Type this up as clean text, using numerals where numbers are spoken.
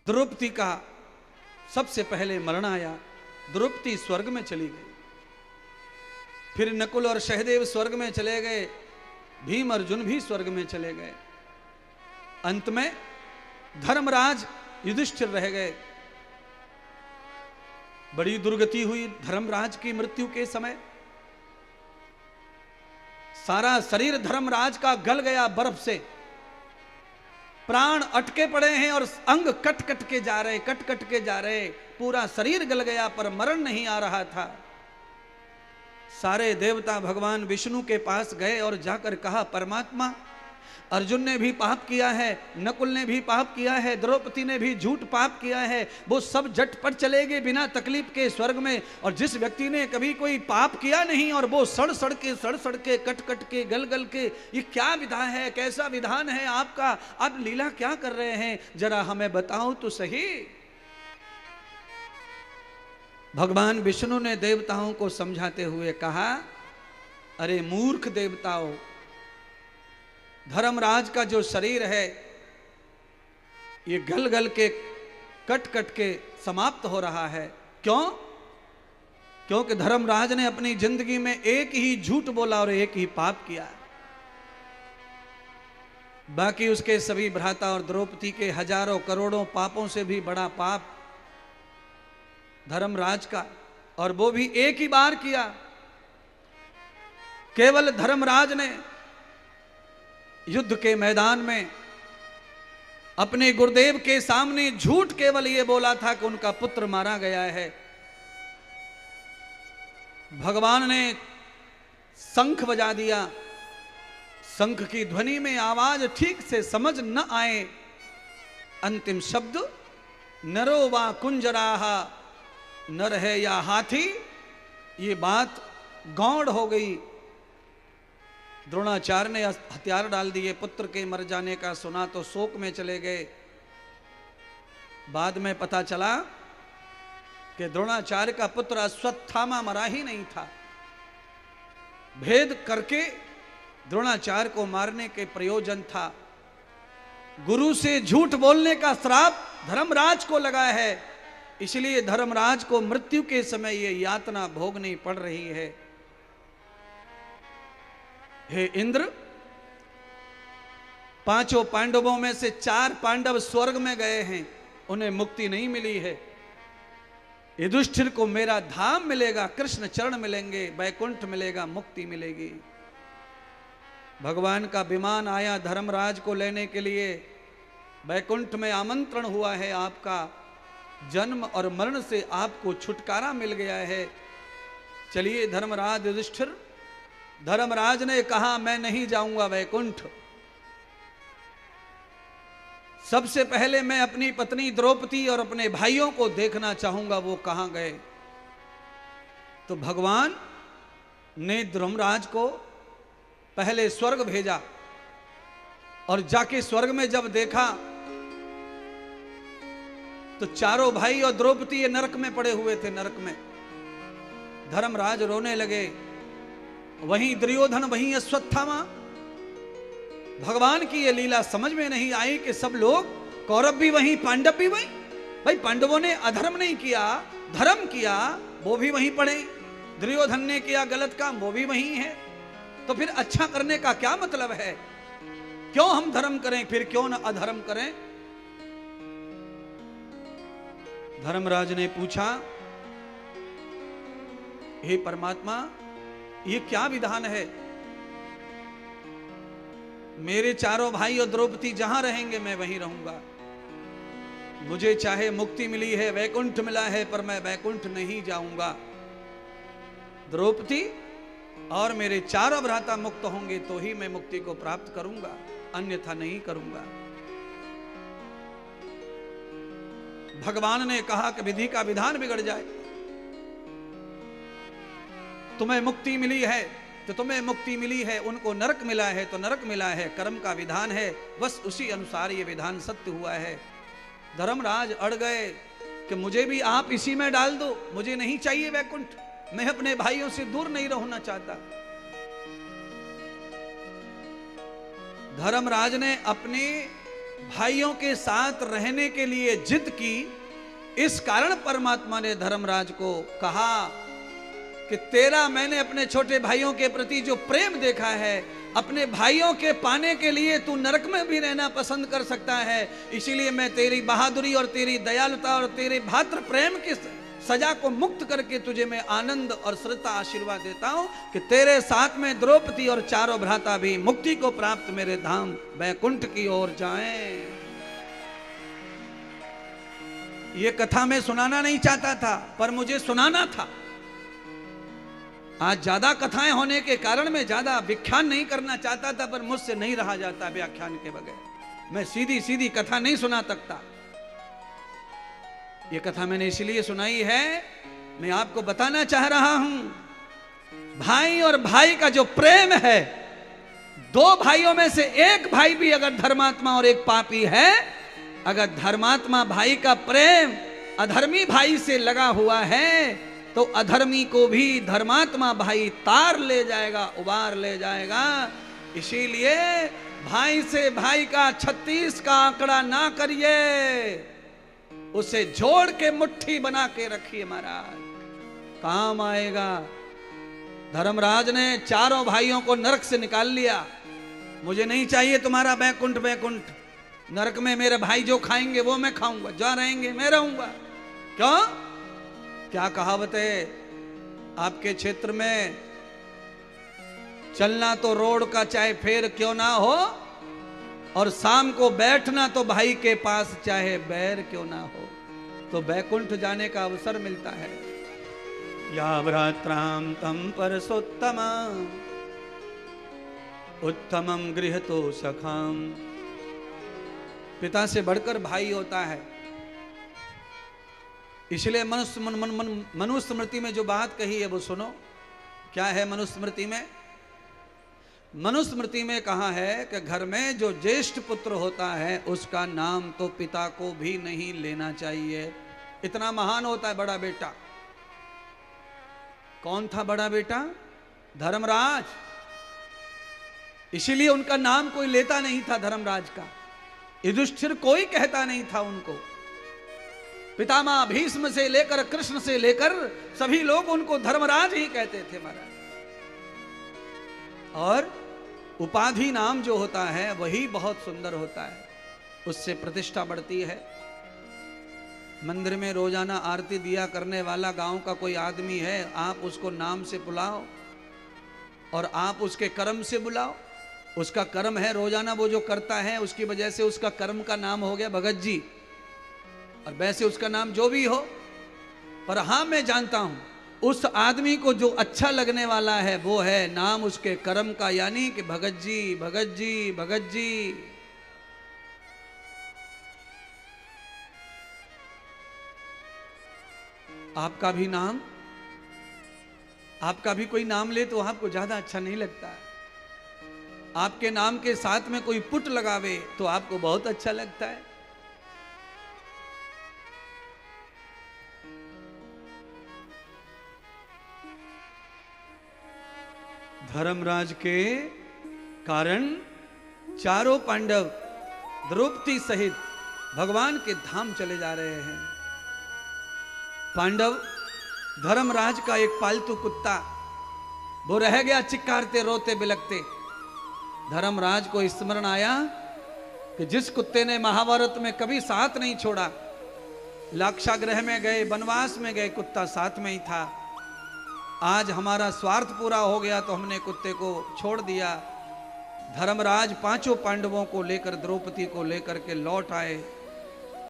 द्रौपदी का सबसे पहले मरण आया। द्रौपदी स्वर्ग में चली गई, फिर नकुल और सहदेव स्वर्ग में चले गए, भीम अर्जुन भी स्वर्ग में चले गए। अंत में धर्मराज युधिष्ठिर रह गए। बड़ी दुर्गति हुई धर्मराज की मृत्यु के समय। सारा शरीर धर्मराज का गल गया बर्फ से, प्राण अटके पड़े हैं और अंग कट कट के जा रहे, कट कट के जा रहे, पूरा शरीर गल गया पर मरण नहीं आ रहा था। सारे देवता भगवान विष्णु के पास गए और जाकर कहा, परमात्मा अर्जुन ने भी पाप किया है, नकुल ने भी पाप किया है, द्रौपदी ने भी झूठ पाप किया है, वो सब झटपट चले गए बिना तकलीफ के स्वर्ग में। और जिस व्यक्ति ने कभी कोई पाप किया नहीं और वो सड़ सड़ के कट कट के गल गल के, ये क्या विधान है, कैसा विधान है आपका, आप लीला क्या कर रहे हैं, जरा हमें बताओ तो सही। भगवान विष्णु ने देवताओं को समझाते हुए कहा, अरे मूर्ख देवताओं, धर्मराज का जो शरीर है ये गल गल के कट कट के समाप्त हो रहा है। क्यों? क्योंकि धर्मराज ने अपनी जिंदगी में एक ही झूठ बोला और एक ही पाप किया। बाकी उसके सभी भ्राता और द्रौपदी के हजारों करोड़ों पापों से भी बड़ा पाप धर्मराज का, और वो भी एक ही बार किया। केवल धर्मराज ने युद्ध के मैदान में अपने गुरुदेव के सामने झूठ केवल ये बोला था कि उनका पुत्र मारा गया है। भगवान ने शंख बजा दिया, शंख की ध्वनि में आवाज ठीक से समझ न आए, अंतिम शब्द नरो वा कुंजराहा, नर है या हाथी, ये बात गौड़ हो गई। द्रोणाचार्य ने हथियार डाल दिए, पुत्र के मर जाने का सुना तो शोक में चले गए। बाद में पता चला कि द्रोणाचार्य का पुत्र अश्वत्थामा मरा ही नहीं था। भेद करके द्रोणाचार्य को मारने के प्रयोजन था। गुरु से झूठ बोलने का श्राप धर्मराज को लगा है, इसलिए धर्मराज को मृत्यु के समय ये यातना भोगनी पड़ रही है। हे इंद्र, पांचों पांडवों में से 4 पांडव स्वर्ग में गए हैं, उन्हें मुक्ति नहीं मिली है। युधिष्ठिर को मेरा धाम मिलेगा, कृष्ण चरण मिलेंगे, वैकुंठ मिलेगा, मुक्ति मिलेगी। भगवान का विमान आया धर्मराज को लेने के लिए, वैकुंठ में आमंत्रण हुआ है आपका, जन्म और मरण से आपको छुटकारा मिल गया है, चलिए धर्मराज युधिष्ठिर। धर्मराज ने कहा, मैं नहीं जाऊंगा वैकुंठ, सबसे पहले मैं अपनी पत्नी द्रौपदी और अपने भाइयों को देखना चाहूंगा, वो कहां गए। तो भगवान ने धर्मराज को पहले स्वर्ग भेजा और जाके स्वर्ग में जब देखा तो चारों भाई और द्रौपदी ये नरक में पड़े हुए थे। नरक में धर्मराज रोने लगे, वहीं दुर्योधन, वहीं अश्वत्थामा। भगवान की ये लीला समझ में नहीं आई कि सब लोग, कौरव भी वहीं, पांडव भी वहीं। भाई पांडवों ने अधर्म नहीं किया, धर्म किया, वो भी वहीं पड़े। दुर्योधन ने किया गलत काम, वो भी वहीं है। तो फिर अच्छा करने का क्या मतलब है? क्यों हम धर्म करें, फिर क्यों न अधर्म करें? धर्मराज ने पूछा, हे परमात्मा, ये क्या विधान है? मेरे चारों भाई और द्रौपदी जहां रहेंगे मैं वहीं रहूंगा। मुझे चाहे मुक्ति मिली है, वैकुंठ मिला है, पर मैं वैकुंठ नहीं जाऊंगा। द्रौपदी और मेरे चारों भ्राता मुक्त होंगे तो ही मैं मुक्ति को प्राप्त करूंगा, अन्यथा नहीं करूंगा। भगवान ने कहा कि विधि का विधान बिगड़ जाए। तुम्हें मुक्ति मिली है तो तुम्हें मुक्ति मिली है, उनको नरक मिला है तो नरक मिला है, कर्म का विधान है, बस उसी अनुसार ये विधान सत्य हुआ है। धर्मराज अड़ गए कि मुझे भी आप इसी में डाल दो, मुझे नहीं चाहिए वैकुंठ, मैं अपने भाइयों से दूर नहीं रहना चाहता। धर्मराज ने अपने भाइयों के साथ रहने के लिए जिद की। इस कारण परमात्मा ने धर्मराज को कहा कि तेरा मैंने अपने छोटे भाइयों के प्रति जो प्रेम देखा है, अपने भाइयों के पाने के लिए तू नरक में भी रहना पसंद कर सकता है, इसीलिए मैं तेरी बहादुरी और तेरी दयालुता और तेरे भातृ प्रेम की सजा को मुक्त करके तुझे मैं आनंद और श्रद्धा आशीर्वाद देता हूं कि तेरे साथ में द्रौपदी और चारों भ्राता भी मुक्ति को प्राप्त मेरे धाम वैकुंठ की ओर जाएं। ये कथा मैं सुनाना नहीं चाहता था, पर मुझे सुनाना था। आज ज्यादा कथाएं होने के कारण मैं ज्यादा व्याख्यान नहीं करना चाहता था, पर मुझसे नहीं रहा जाता व्याख्यान के बगैर। मैं सीधी सीधी कथा नहीं सुना सकता। ये कथा मैंने इसलिए सुनाई है, मैं आपको बताना चाह रहा हूं, भाई और भाई का जो प्रेम है, दो भाइयों में से एक भाई भी अगर धर्मात्मा और एक पापी है, अगर धर्मात्मा भाई का प्रेम अधर्मी भाई से लगा हुआ है तो अधर्मी को भी धर्मात्मा भाई तार ले जाएगा, उबार ले जाएगा। इसीलिए भाई से भाई का 36 का आंकड़ा ना करिए, उसे जोड़ के मुट्ठी बना के रखिए महाराज, काम आएगा। धर्मराज ने चारों भाइयों को नरक से निकाल लिया। मुझे नहीं चाहिए तुम्हारा बैकुंठ बैकुंठ, नरक में मेरे भाई जो खाएंगे वो मैं खाऊंगा, जो रहेंगे मैं रहूंगा। क्यों? क्या कहावत है आपके क्षेत्र में, चलना तो रोड का चाहे फेर क्यों ना हो, और शाम को बैठना तो भाई के पास चाहे बैर क्यों ना हो, तो बैकुंठ जाने का अवसर मिलता है। या भ्रात्राम तम परसोत्तम उत्तमम गृह तो सखाम। पिता से बढ़कर भाई होता है। इसलिए मनुस्मृति में जो बात कही है वो सुनो। क्या है मनुस्मृति में? मनुस्मृति में कहा है कि घर में जो ज्येष्ठ पुत्र होता है उसका नाम तो पिता को भी नहीं लेना चाहिए। इतना महान होता है बड़ा बेटा। कौन था बड़ा बेटा? धर्मराज। इसीलिए उनका नाम कोई लेता नहीं था धर्मराज का। युधिष्ठिर कोई कहता नहीं था उनको। पितामह भीष्म से लेकर कृष्ण से लेकर सभी लोग उनको धर्मराज ही कहते थे महाराज। और उपाधि नाम जो होता है वही बहुत सुंदर होता है, उससे प्रतिष्ठा बढ़ती है। मंदिर में रोजाना आरती दिया करने वाला गांव का कोई आदमी है, आप उसको नाम से बुलाओ और आप उसके कर्म से बुलाओ। उसका कर्म है रोजाना वो जो करता है, उसकी वजह से उसका कर्म का नाम हो गया भगत जी, और वैसे उसका नाम जो भी हो। पर हाँ, मैं जानता हूं उस आदमी को जो अच्छा लगने वाला है वो है नाम उसके कर्म का, यानी कि भगत जी भगत जी भगत जी। आपका भी नाम, आपका भी कोई नाम ले तो आपको ज्यादा अच्छा नहीं लगता। आपके नाम के साथ में कोई पुट लगावे तो आपको बहुत अच्छा लगता है। धर्मराज के कारण चारों पांडव द्रौपदी सहित भगवान के धाम चले जा रहे हैं। पांडव, धर्मराज का एक पालतू कुत्ता वो रह गया चिक्कारते रोते बिलकते। धर्मराज को स्मरण आया कि जिस कुत्ते ने महाभारत में कभी साथ नहीं छोड़ा, लाक्षागृह में गए, वनवास में गए, कुत्ता साथ में ही था। आज हमारा स्वार्थ पूरा हो गया तो हमने कुत्ते को छोड़ दिया। धर्मराज पांचों पांडवों को लेकर, द्रौपदी को लेकर के लौट आए।